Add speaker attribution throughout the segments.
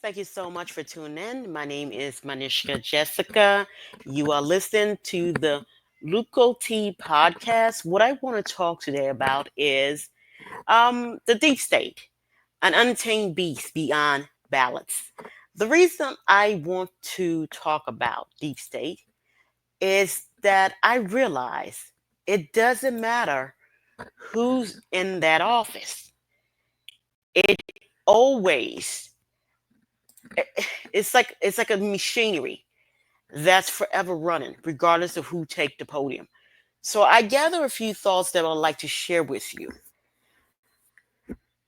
Speaker 1: Thank you so much for tuning in. My name is Manishka Jessica. You are listening to the Luco T podcast. What I want to talk today about is the deep state, an untamed beast beyond balance. The reason I want to talk about deep state is that I realize it doesn't matter who's in that office. It always it's like a machinery that's forever running, regardless of who take the podium. So I gather a few thoughts that I'd like to share with you.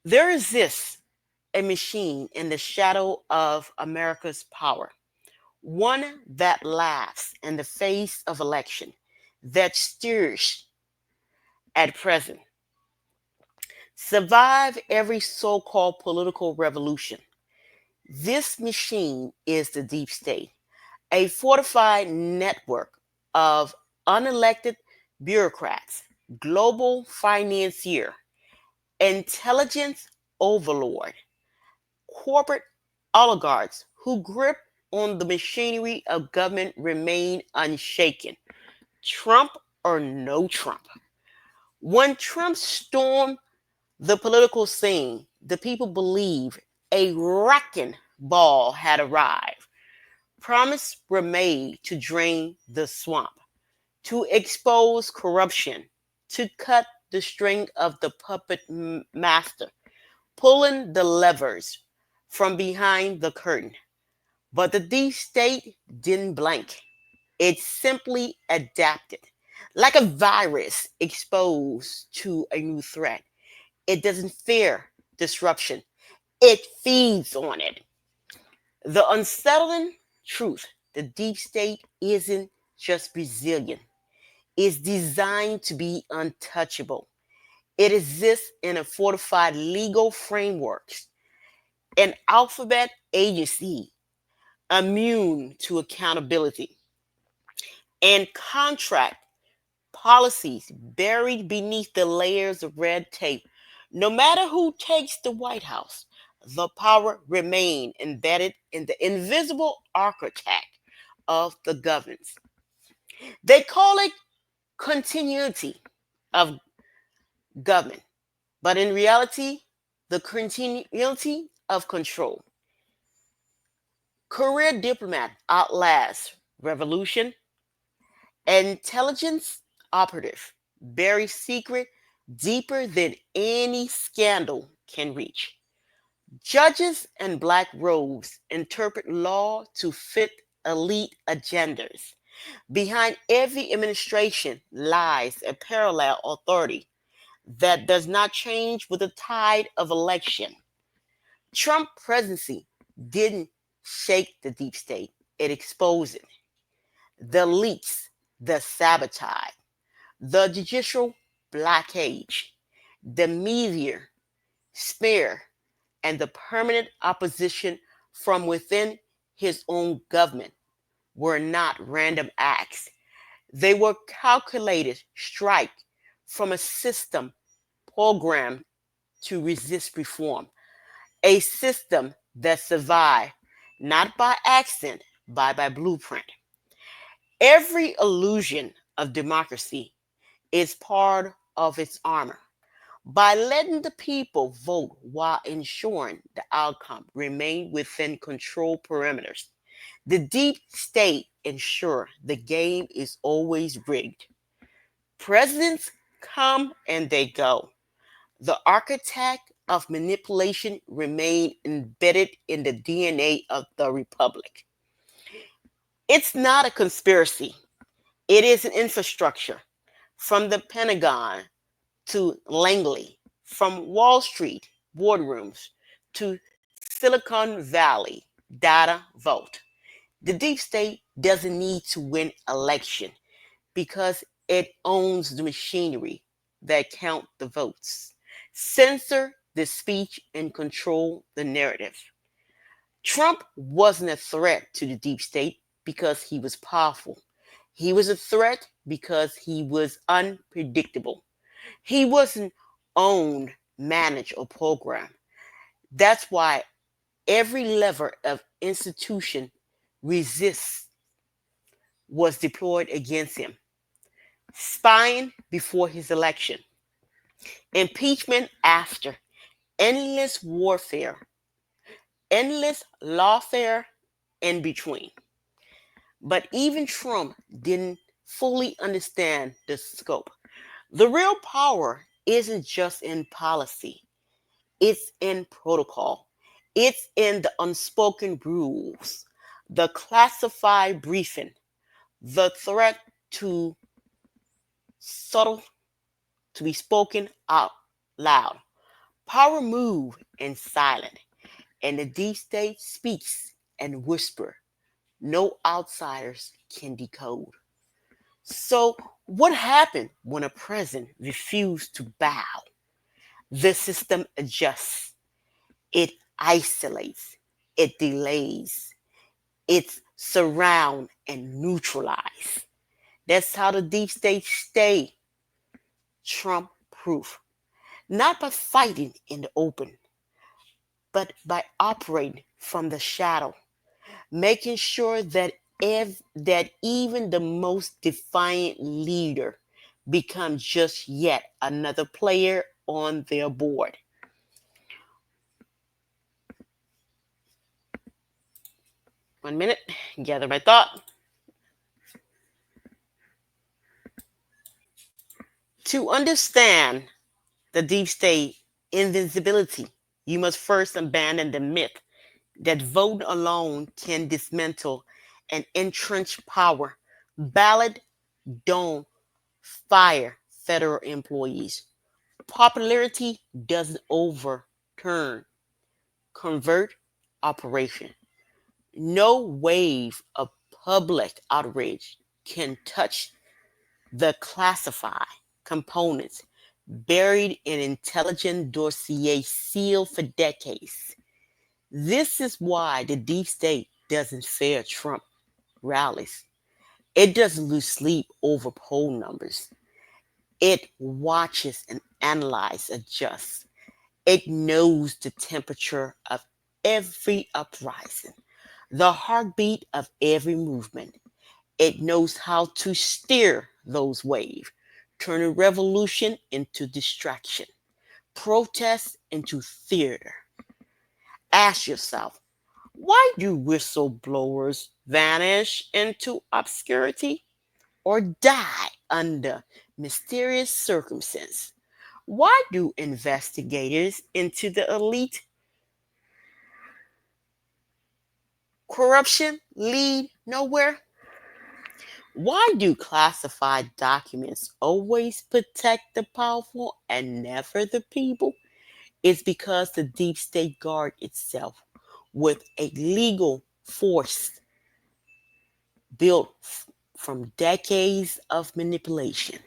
Speaker 1: There exists a machine in the shadow of America's power, one that laughs in the face of election, that steers at present, survive every so-called political revolution. This machine is the deep state, a fortified network of unelected bureaucrats, global financier, intelligence overlord, corporate oligarchs who grip on the machinery of government remain unshaken. Trump or no Trump. When Trump stormed the political scene, the people believed a wrecking ball had arrived. Promises were made to drain the swamp, to expose corruption, to cut the string of the puppet master, pulling the levers from behind the curtain. But the deep state didn't blink. It simply adapted. Like a virus exposed to a new threat, it doesn't fear disruption, it feeds on it. The unsettling truth, the deep state isn't just resilient, it's designed to be untouchable. It exists in a fortified legal frameworks, an alphabet agency immune to accountability, and contract policies buried beneath the layers of red tape. No matter who takes the White House, the power remain embedded in the invisible architect of the governance. They call it continuity of government, but in reality, the continuity of control. Career diplomat outlast revolution, intelligence operative, buried secret deeper than any scandal can reach. Judges in black robes interpret law to fit elite agendas. Behind every administration lies a parallel authority that does not change with the tide of election. Trump presidency didn't shake the deep state, it exposed it. The leaks, the sabotage, the judicial blockade, the media smear, and the permanent opposition from within his own government were not random acts. They were calculated strike from a system programmed to resist reform, a system that survived not by accident, but by blueprint. Every illusion of democracy is part of its armor. By letting the people vote while ensuring the outcome remain within control parameters, the deep state ensure the game is always rigged. Presidents come and they go. The architect of manipulation remain embedded in the DNA of the republic. It's not a conspiracy. It is an infrastructure from the Pentagon to Langley, from Wall Street boardrooms to Silicon Valley data vault. The deep state doesn't need to win election because it owns the machinery that count the votes, censor the speech, and control the narrative. Trump wasn't a threat to the deep state because he was powerful. He was a threat because he was unpredictable. He wasn't owned, managed, or programmed. That's why Every lever of institution resists was deployed against him. Spying before his election, impeachment after, endless warfare, endless lawfare in between. But even Trump didn't fully understand the scope. The real power isn't just in policy, it's in protocol, it's in the unspoken rules, the classified briefing, the threat to subtle to be spoken out loud. Power move in silence, and the deep state speaks and whisper. No outsiders can decode. So, what happened when a president refused to bow? The system adjusts, it isolates, it delays, it surround and neutralize. That's how the deep state stay Trump proof. Not by fighting in the open, but by operating from the shadow, making sure that that even the most defiant leader becomes just yet another player on their board. One minute, gather my thought. To understand the deep state invincibility, you must first abandon the myth that vote alone can dismantle an entrenched power. Ballot don't fire federal employees. Popularity doesn't overturn convert operation. No wave of public outrage can touch the classified components buried in intelligent dossiers sealed for decades. This is why the deep state doesn't fear Trump rallies. It doesn't lose sleep over poll numbers. It watches and analyzes, adjusts. It knows the temperature of every uprising, the heartbeat of every movement. It knows how to steer those waves, turning revolution into distraction, protest into theater. Ask yourself, why do whistleblowers vanish into obscurity or die under mysterious circumstances? Why do investigators into the elite corruption lead nowhere? Why do classified documents always protect the powerful and never the people? It's because the deep state guard itself with a legal force built from decades of manipulation.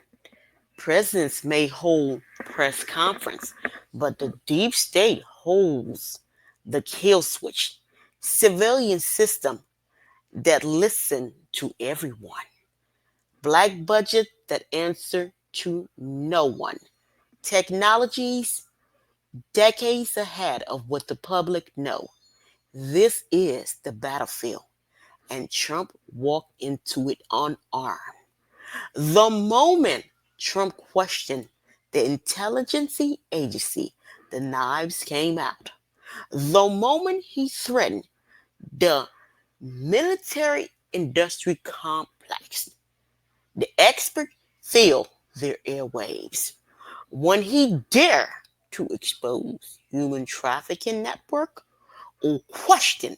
Speaker 1: Presidents may hold press conference, but the deep state holds the kill switch. Civilian system that listen to everyone. Black budget that answer to no one. Technologies decades ahead of what the public know. This is the battlefield, and Trump walked into it unarmed. The moment Trump questioned the intelligence agency, the knives came out. The moment he threatened the military industry complex, the expert filled their airwaves. When he dared to expose human trafficking network or question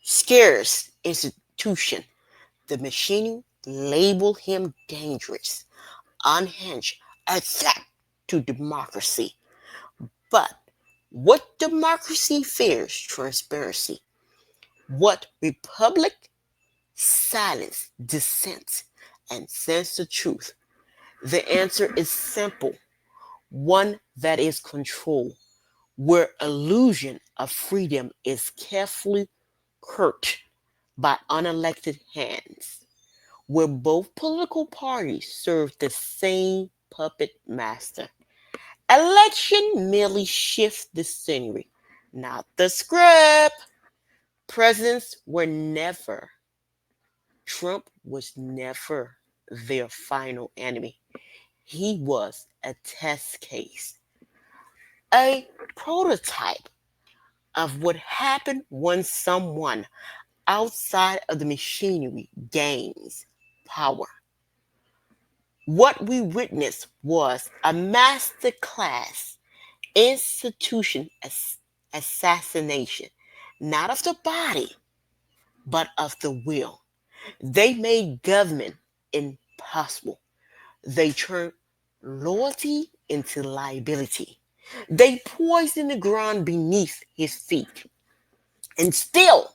Speaker 1: scarce institution, the machine labeled him dangerous, unhinged, a threat to democracy. But what democracy fears transparency. What republic silence dissent and censor truth. The answer is simple, one that is control, where illusion of freedom is carefully curbed by unelected hands, where both political parties serve the same puppet master. Election merely shifts the scenery, not the script. Presidents were never, Trump was never their final enemy. He was a test case, a prototype of what happened when someone outside of the machinery gains power. What we witnessed was a masterclass institution assassination, not of the body, but of the will. They made government impossible. They turned loyalty into liability. They poisoned the ground beneath his feet. And still,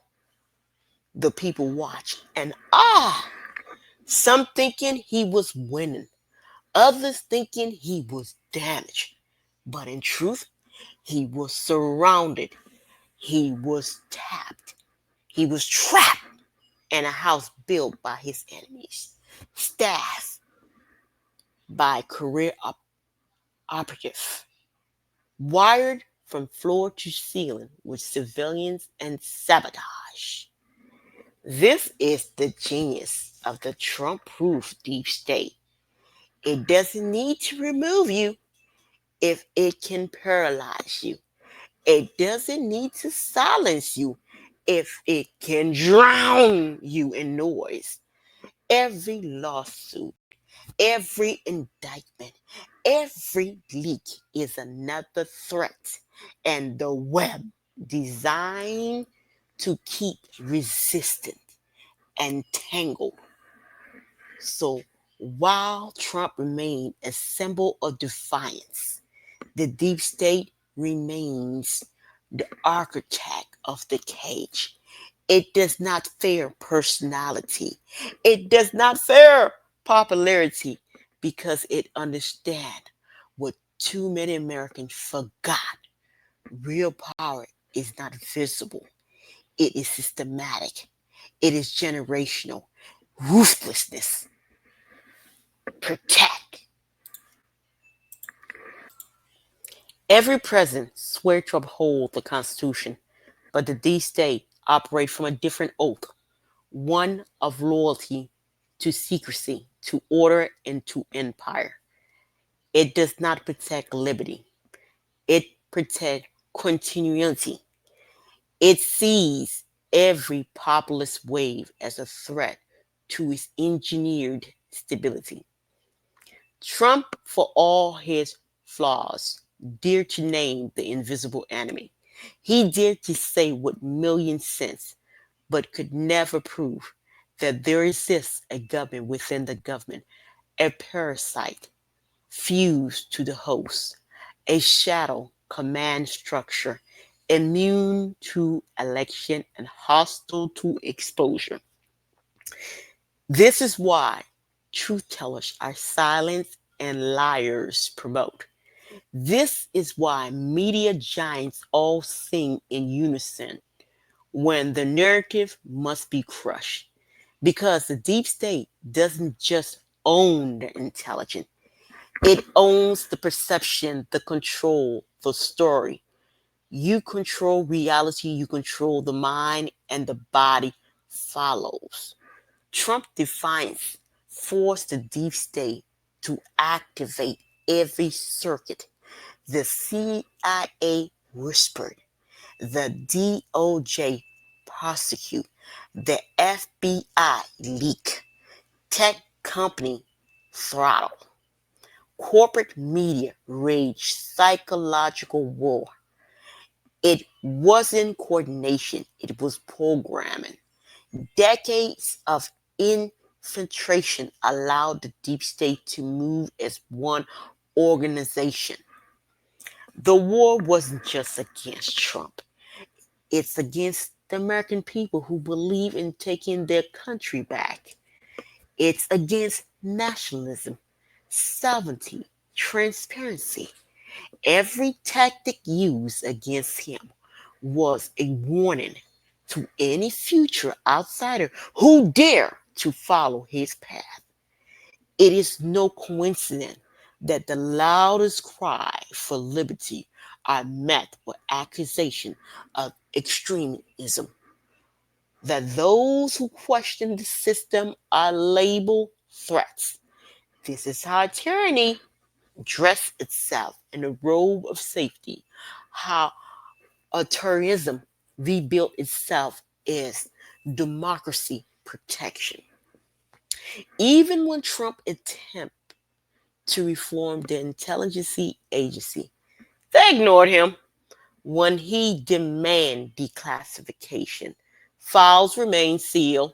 Speaker 1: the people watched. And some thinking he was winning, others thinking he was damaged. But in truth, he was surrounded, he was tapped, he was trapped in a house built by his enemies, staffed by career operatives, wired from floor to ceiling with civilians and sabotage. This is the genius of the Trump proof deep state. It doesn't need to remove you if it can paralyze you. It doesn't need to silence you if it can drown you in noise. Every lawsuit, every indictment, every leak is another threat, and the web designed to keep resistant and tangled. So while Trump remained a symbol of defiance, the deep state remains the architect of the cage. It does not fear personality. It does not fear popularity because it understands what too many Americans forgot. Real power is not visible. It is systematic. It is generational. Ruthlessness. Protect. Every president swear to uphold the Constitution, but the D state operate from a different oath, one of loyalty to secrecy, to order, and to empire. It does not protect liberty. It protects continuity. It sees every populist wave as a threat to its engineered stability. Trump, for all his flaws, dared to name the invisible enemy. He dared to say what millions sense, but could never prove that there exists a government within the government, a parasite fused to the host, a shadow command structure immune to election and hostile to exposure. This is why truth tellers are silenced and liars promote. This is why media giants all sing in unison when the narrative must be crushed. Because the deep state doesn't just own the intelligence, it owns the perception, the control, the story. You control reality, you control the mind, and the body follows. Trump defiance forced the deep state to activate every circuit. The CIA whispered, the DOJ prosecute, the FBI leak, tech company throttle, corporate media rage psychological war. It wasn't coordination, it was programming. Decades of infiltration allowed the deep state to move as one organization. The war wasn't just against Trump, it's against the American people who believe in taking their country back. It's against nationalism, sovereignty, transparency. Every tactic used against him was a warning to any future outsider who dare to follow his path. It is no coincidence that the loudest cry for liberty are met with accusation of extremism, that those who question the system are labeled threats. This is how tyranny dressed itself in a robe of safety, how authoritarianism rebuilt itself as democracy protection. Even when Trump attempted to reform the intelligence agency, they ignored him. When he demanded declassification, files remained sealed.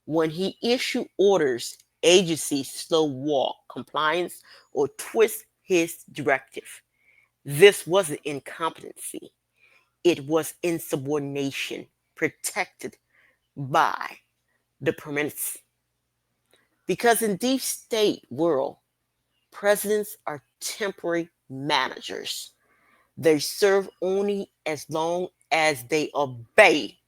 Speaker 1: When he issued orders, agencies slow walk compliance or twist his directive. This wasn't incompetency, it was insubordination protected by the permanence. Because in deep state world, presidents are temporary managers. They serve only as long as they obey.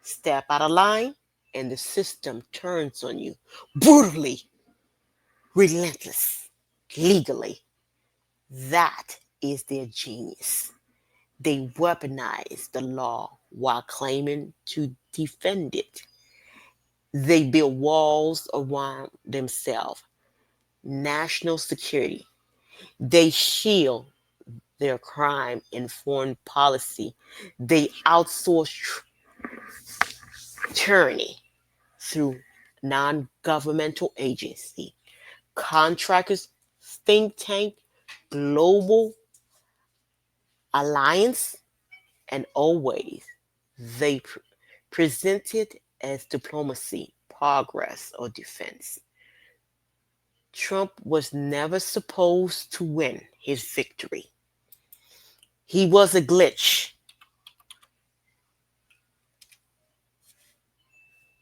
Speaker 1: Step out of line, and the system turns on you brutally, relentless, legally. That is their genius. They weaponize the law while claiming to defend it. They build walls around themselves, national security. They shield their crime in foreign policy. They outsource tyranny through non-governmental agency, contractors, think tank, global alliance, and always they present it as diplomacy, progress, or defense. Trump was never supposed to win his victory. He was a glitch.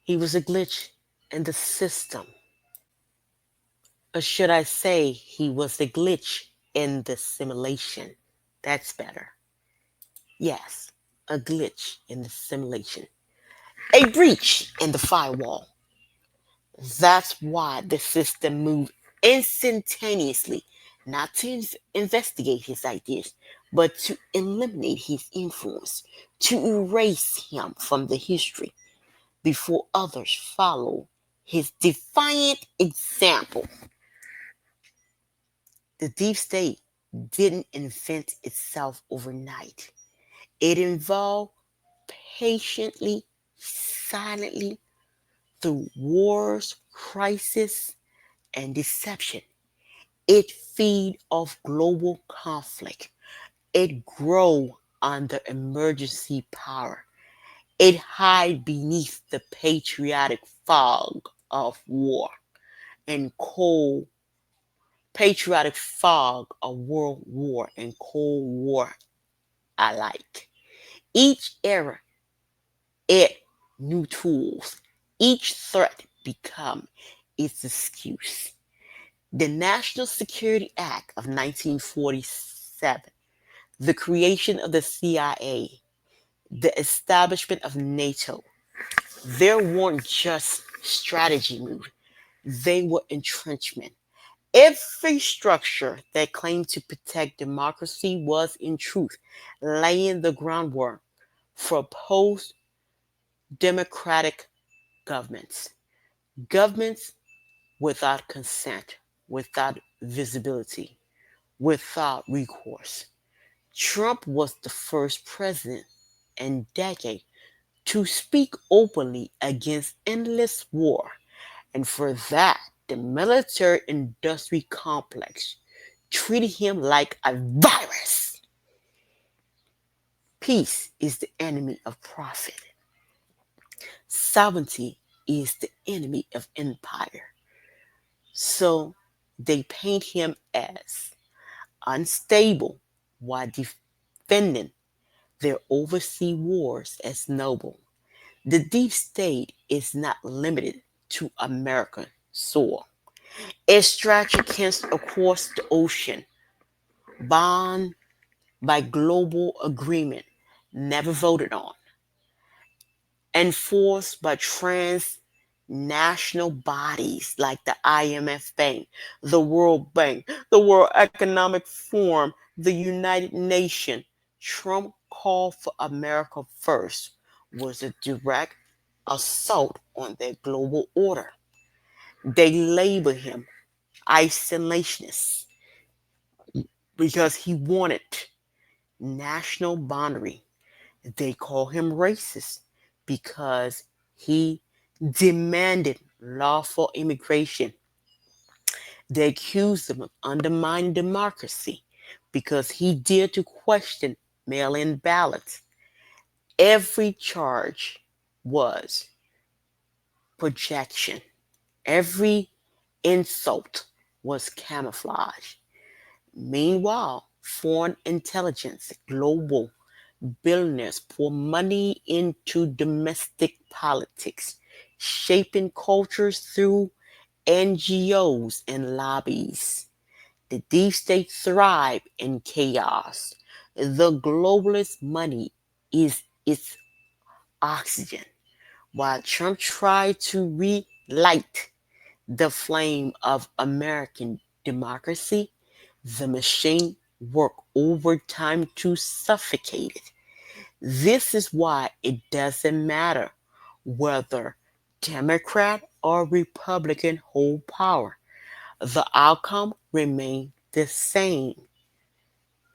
Speaker 1: He was a glitch in the system. Or should I say, he was a glitch in the simulation? That's better. Yes, a glitch in the simulation. A breach in the firewall. That's why the system moved instantaneously, not to investigate his ideas, but to eliminate his influence, to erase him from the history before others follow his defiant example. The deep state didn't invent itself overnight. It evolved patiently, silently, through wars, crisis, and deception. It feed off global conflict. It grow under emergency power. It hide beneath the patriotic fog of war and cold patriotic fog of World War and Cold War alike. Each era, it new tools. Each threat become its excuse. The National Security Act of 1947, the creation of the CIA, the establishment of NATO, there weren't just strategy moves, they were entrenchment. Every structure that claimed to protect democracy was, in truth, laying the groundwork for post democratic governments. Governments without consent, without visibility, without recourse. Trump was the first president in decades to speak openly against endless war, and for that, the military industrial complex treated him like a virus. Peace is the enemy of profit. Sovereignty is the enemy of empire. So they paint him as unstable while defending their overseas wars as noble. The deep state is not limited to American soil. It stretches across the ocean, bound by global agreement, never voted on, enforced by transnational bodies like the IMF Bank, the World Bank, the World Economic Forum, the United Nations, Trump called for America first was a direct assault on their global order. They label him isolationist because he wanted national boundary. They call him racist because he demanded lawful immigration. They accused him of undermining democracy because he dared to question mail in ballots. Every charge was projection, every insult was camouflage. Meanwhile, foreign intelligence, global billionaires pour money into domestic politics, shaping cultures through NGOs and lobbies. The deep state thrive in chaos. The globalist money is its oxygen. While Trump tried to relight the flame of American democracy, the machine worked overtime to suffocate it. This is why it doesn't matter whether Democrat or Republican hold power. The outcome remains the same.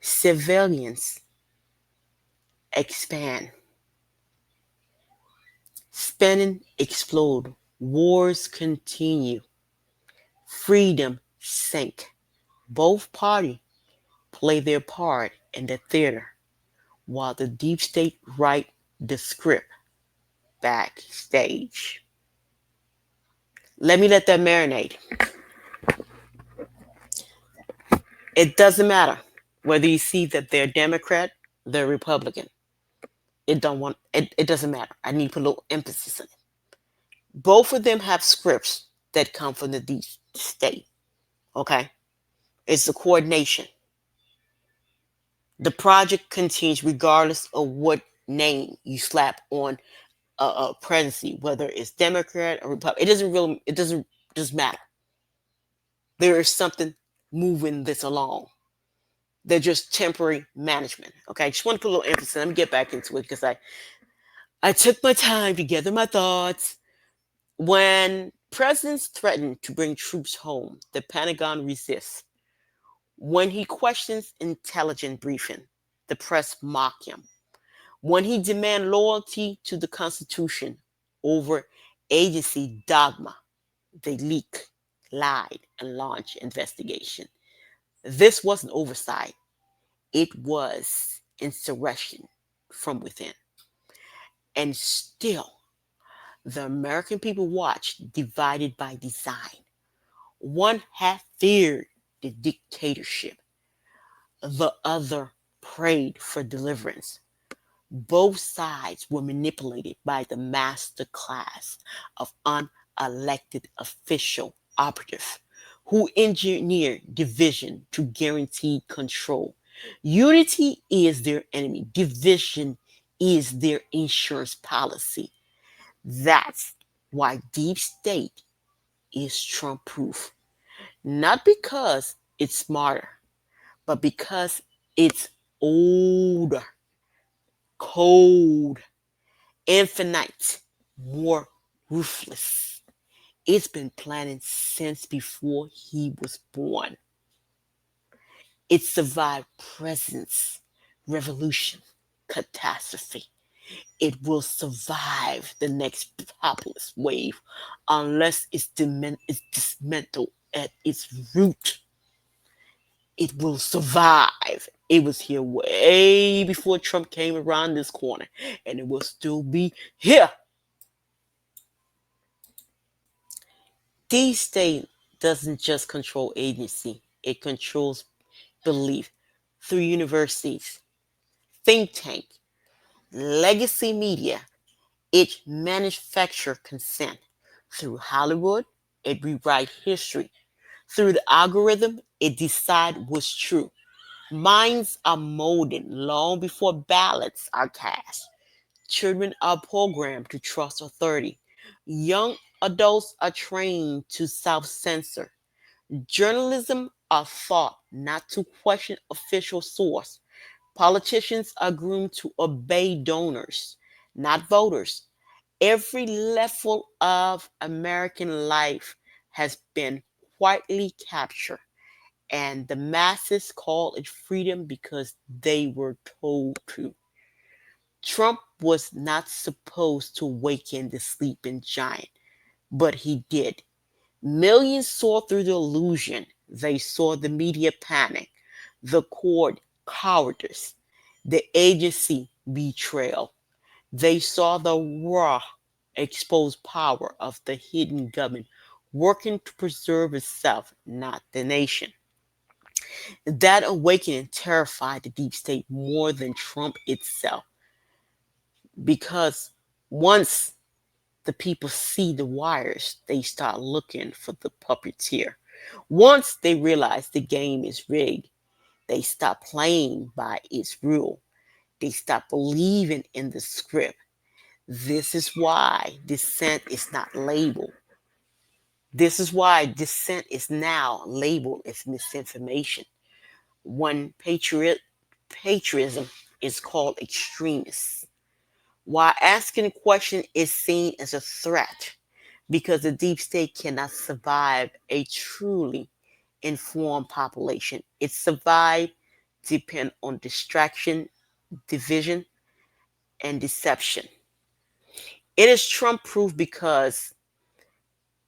Speaker 1: Civilians expand, spending explode, wars continue, freedom sink. Both parties play their part in the theater while the deep state write the script backstage. Let that marinate. It doesn't matter whether you see that they're Democrat, they're Republican. It doesn't matter. I need to put a little emphasis on it. Both of them have scripts that come from the deep state. Okay? It's the coordination. The project continues regardless of what name you slap on a presidency, whether it's Democrat or Republican. It doesn't matter. There is something moving this along. They're just temporary management. Okay, I just want to put a little emphasis. Let me get back into it because I took my time to gather my thoughts. When presidents threaten to bring troops home, the Pentagon resists. When he questions intelligence briefing, the press mock him. When he demands loyalty to the Constitution over agency dogma, they leak, lied, and launch investigation. This wasn't oversight. It was insurrection from within. And still, the American people watched, divided by design. One half feared the dictatorship, the other prayed for deliverance. Both sides were manipulated by the master class of unelected official operatives who engineered division to guarantee control. Unity is their enemy, division is their insurance policy. That's why deep state is Trump proof. Not because it's smarter, but because it's older, cold, infinite, more ruthless. It's been planning since before he was born. It survived presidents, revolution, catastrophe. It will survive the next populist wave unless it's dismantled at its root. It will survive. It was here way before Trump came around this corner, and it will still be here. D state doesn't just control agency, it controls belief through universities, think tank, legacy media. It manufacture consent through Hollywood. It rewrite history through the algorithm. It decide what's true. Minds are molded long before ballots are cast. Children are programmed to trust authority. Young adults are trained to self censor. Journalism are taught not to question official source. Politicians are groomed to obey donors, not voters. Every level of American life has been quietly captured, and the masses call it freedom because they were told to. Trump was not supposed to waken the sleeping giant, but he did. Millions saw through the illusion. They saw the media panic, the court cowardice, the agency betrayal. They saw the raw, exposed power of the hidden government working to preserve itself, not the nation. That awakening terrified the deep state more than Trump itself because once the people see the wires, they start looking for the puppeteer. Once they realize the game is rigged, they stop playing by its rule. They stop believing in the script. This is why dissent is not labeled. This is why dissent is now labeled as misinformation. When patriotism is called extremist. While asking a question is seen as a threat because the deep state cannot survive a truly informed population. Its survive depend on distraction, division, and deception. It is Trump proof because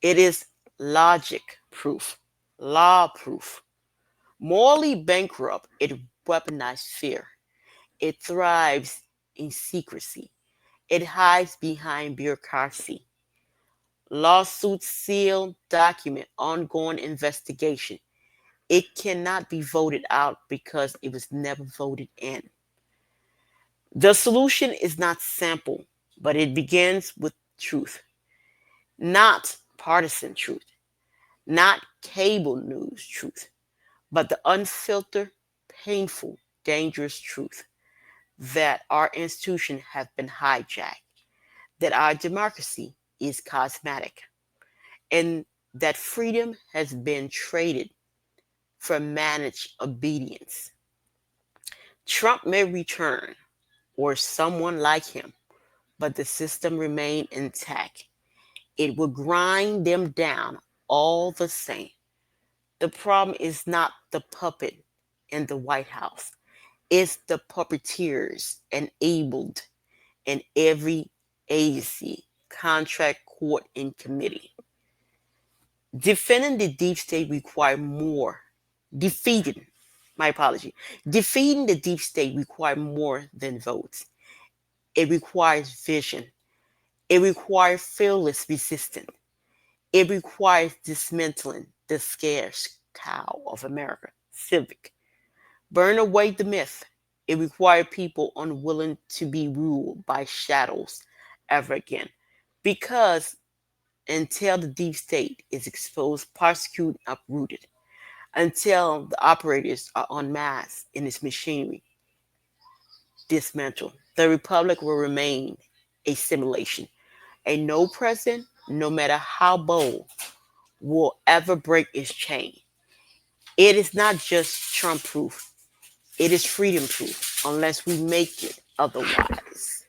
Speaker 1: it is logic proof, law proof. Morally bankrupt, it weaponized fear. It thrives in secrecy. It hides behind bureaucracy. Lawsuits seal document ongoing investigation. It cannot be voted out because it was never voted in. The solution is not simple, but it begins with truth, not partisan truth, not cable news truth, but the unfiltered, painful, dangerous truth that our institutions have been hijacked, that our democracy is cosmetic, and that freedom has been traded for managed obedience. Trump may return, or someone like him, but the system remain intact. It will grind them down all the same. The problem is not the puppet in the White House. It's the puppeteers enabled in every agency, contract, court, and committee. Defending the deep state require more. Defeating, my apology. Defeating the deep state require more than votes. It requires vision. It requires fearless resistance. It requires dismantling the scarce cow of America, civic. Burn away the myth. It requires people unwilling to be ruled by shadows ever again. Because until the deep state is exposed, prosecuted, uprooted, until the operators are unmasked in its machinery, dismantled, the republic will remain a simulation. And no president, no matter how bold, will ever break its chain. It is not just Trump proof, it is freedom proof, unless we make it otherwise.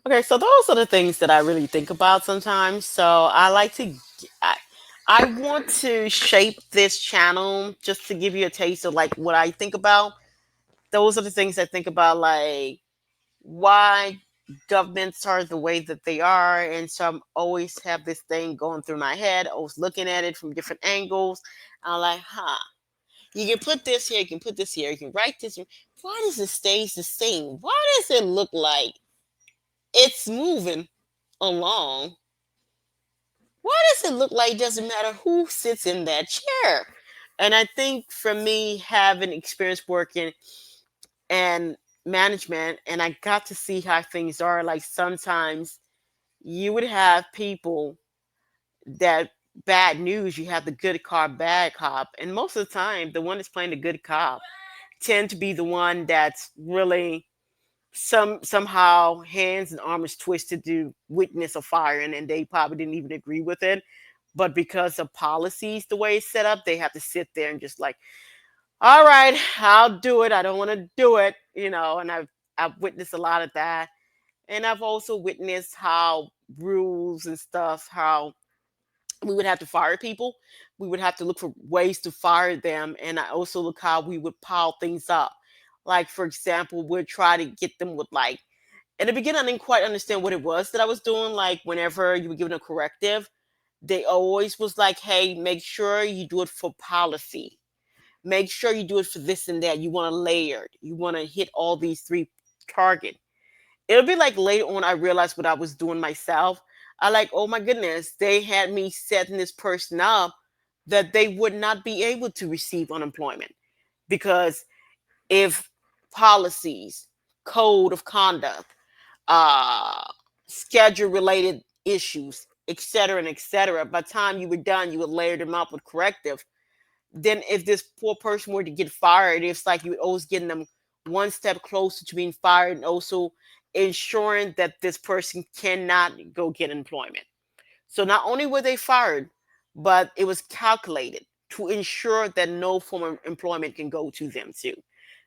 Speaker 1: Okay, so those are the things that I really think about sometimes. So I, I want to shape this channel just to give you a taste of like what I think about. Those are the things I think about, like why governments are the way that they are. And so I'm always have this thing going through my head, always looking at it from different angles. I'm like, you can put this here, you can put this here, you can write this. Why does it stays the same? Why does it look like it's moving along? Why does it look like it doesn't matter who sits in that chair? And I think for me, having experience working and management, and I got to see how things are, like sometimes you would have people that bad news, you have the good cop, bad cop. And most of the time, the one that's playing the good cop tend to be the one that's really somehow hands and arms twisted to witness a fire, and they probably didn't even agree with it. But because of policies, the way it's set up, they have to sit there and just like, all right, I'll do it. I don't want to do it, and I've witnessed a lot of that. And I've also witnessed how rules and stuff, how we would have to fire people. We would have to look for ways to fire them. And I also look how we would pile things up. Like, for example, we'd try to get them with like, in the beginning, I didn't quite understand what it was that I was doing. Like, whenever you were given a corrective, they always was like, hey, make sure you do it for policy. Make sure you do it for this and that. You want to layer. You want to hit all these three targets. It'll be like later on I realized what I was doing myself. I like, oh my goodness, they had me setting this person up that they would not be able to receive unemployment because if policies, code of conduct, uh, schedule related issues, etc., and etc. By the time you were done, you would layer them up with corrective. Then if this poor person were to get fired, it's like you would always getting them one step closer to being fired and also ensuring that this person cannot go get employment. So not only were they fired, but it was calculated to ensure that no form of employment can go to them too.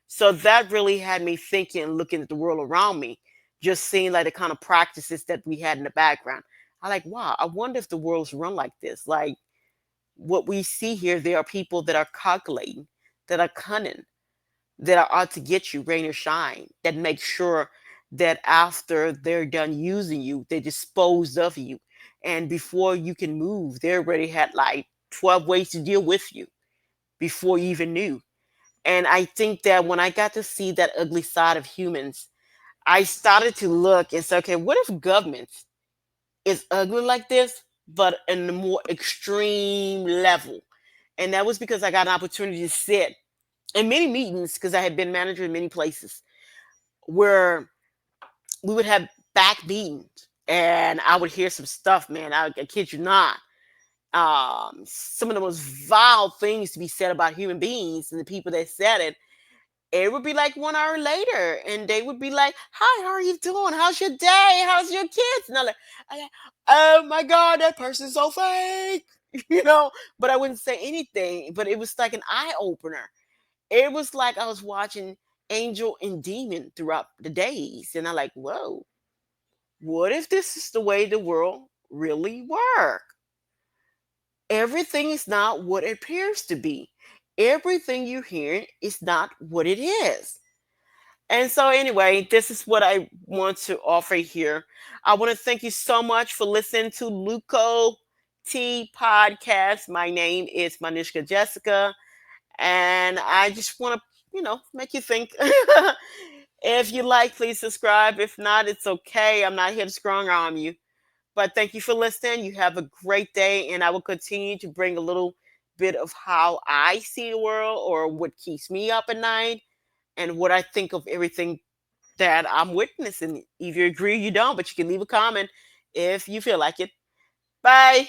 Speaker 1: So that really had me thinking and looking at the world around me, just seeing like the kind of practices that we had in the background. I like, wow, I wonder if the world's run like this. Like what we see here, there are people that are calculating, that are cunning, that are out to get you, rain or shine, that make sure that after they're done using you, they dispose of you. And before you can move, they already had like 12 ways to deal with you before you even knew. And I think that when I got to see that ugly side of humans, I started to look and say, okay, what if government is ugly like this, but in a more extreme level? And that was because I got an opportunity to sit in many meetings because I had been manager in many places where we would have back meetings and I would hear some stuff, man. I kid you not. Some of the most vile things to be said about human beings and the people that said it. It would be like 1 hour later, and they would be like, "Hi, how are you doing? How's your day? How's your kids?" And I'm like, "Oh my god, that person's so fake," you know. But I wouldn't say anything. But it was like an eye opener. It was like I was watching Angel and Demon throughout the days, and I'm like, "Whoa, what if this is the way the world really work? Everything is not what it appears to be. Everything you're hearing is not what it is." And so, anyway, this is what I want to offer here. I want to thank you so much for listening to Luco T podcast. My name is Manishka Jessica, and I just want to, make you think. If you like, please subscribe. If not, it's okay. I'm not here to strong arm you. But thank you for listening. You have a great day, and I will continue to bring a little bit of how I see the world or what keeps me up at night and what I think of everything that I'm witnessing. Either you agree or you don't, but you can leave a comment if you feel like it. Bye.